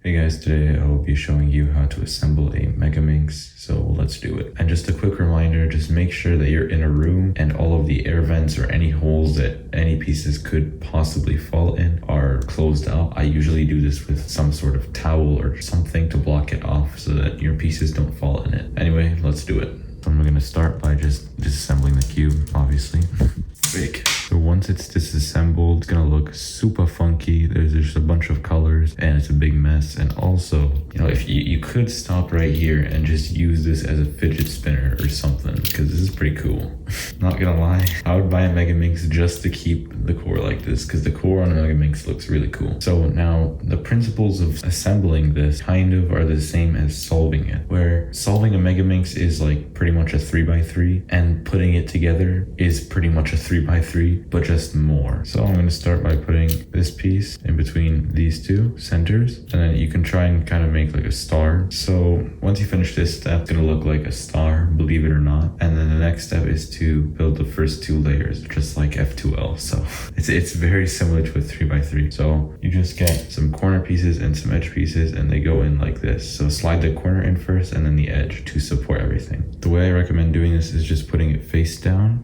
Hey guys, today I will be showing you how to assemble a Megaminx, so let's do it. And just a quick reminder, just make sure that you're in a room and all of the air vents or any holes that any pieces could possibly fall in are closed up. I usually do this with some sort of towel or something to block it off so that your pieces don't fall in it. Anyway, let's do it. So I'm gonna start by just disassembling the cube, obviously. Big. So once it's disassembled, it's gonna look super funky. There's just a bunch of colors and it's a big mess. And also, if you could stop right here and just use this as a fidget spinner or something, because this is pretty cool. Not gonna lie, I would buy a Megaminx just to keep the core like this, because the core on a Megaminx looks really cool. So now the principles of assembling this kind of are the same as solving it, where solving a Megaminx is like pretty much a 3x3 and putting it together is pretty much a 3x3, but just more. So I'm going to start by putting this piece in between these two centers, and then you can try and kind of make like a star. So once you finish this step, it's going to look like a star, believe it or not. And then the next step is to build the first two layers, just like F2L. So it's very similar to a 3x3. So you just get some corner pieces and some edge pieces, and they go in like this. So slide the corner in first and then the edge to support everything. The way I recommend doing this is just putting it face down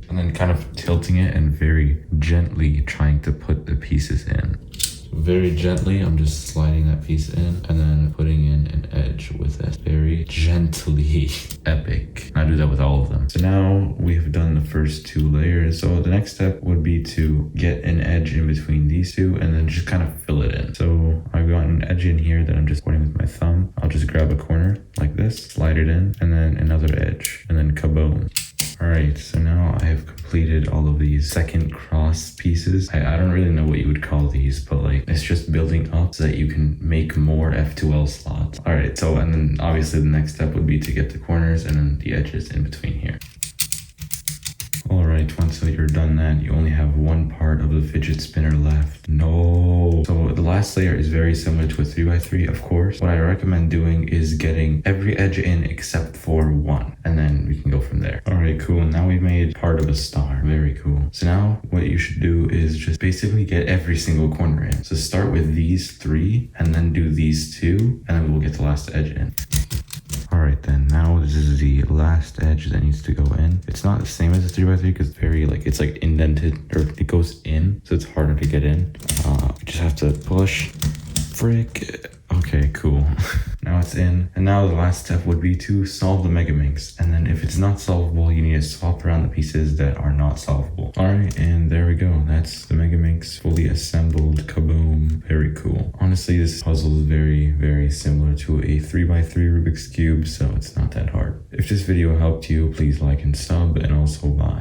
and then kind of tilting it and very gently trying to put the pieces in. Very gently, I'm just sliding that piece in and then putting in an edge with it. Very gently. Epic. I do that with all of them. So now we have done the first two layers. So the next step would be to get an edge in between these two and then just kind of fill it in. So I've got an edge in here that I'm just pointing with my thumb. I'll just grab a corner like this, slide it in, and then another edge, and then kaboom. Alright, so now I have completed all of these second cross pieces. I don't really know what you would call these, but like it's just building up so that you can make more F2L slots. Alright, so and then obviously the next step would be to get the corners and then the edges in between here. Alright, once you're done that, you only have one part of the fidget spinner left. No. So the last layer is very similar to a 3x3, of course. What I recommend doing is getting every edge in except for one, and then we can go from there. Alright, cool. Now we've made part of a star. Very cool. So now what you should do is just basically get every single corner in. So start with these three, and then do these two, and then we'll get the last edge in. Alright then, now this is the last edge that needs to go in. It's not the same as a 3x3 because it's like indented, or it goes in, so it's harder to get in. You just have to push. Frick. Okay, cool. Now it's in. And now the last step would be to solve the Megaminx. And then if it's not solvable, you need to swap around the pieces that are not solvable. Alright, and there we go. That's the Megaminx fully assembled. Kaboom. Very cool. Honestly, this puzzle is very, very similar to a 3x3 Rubik's Cube, so it's not that hard. If this video helped you, please like and sub, and also bye.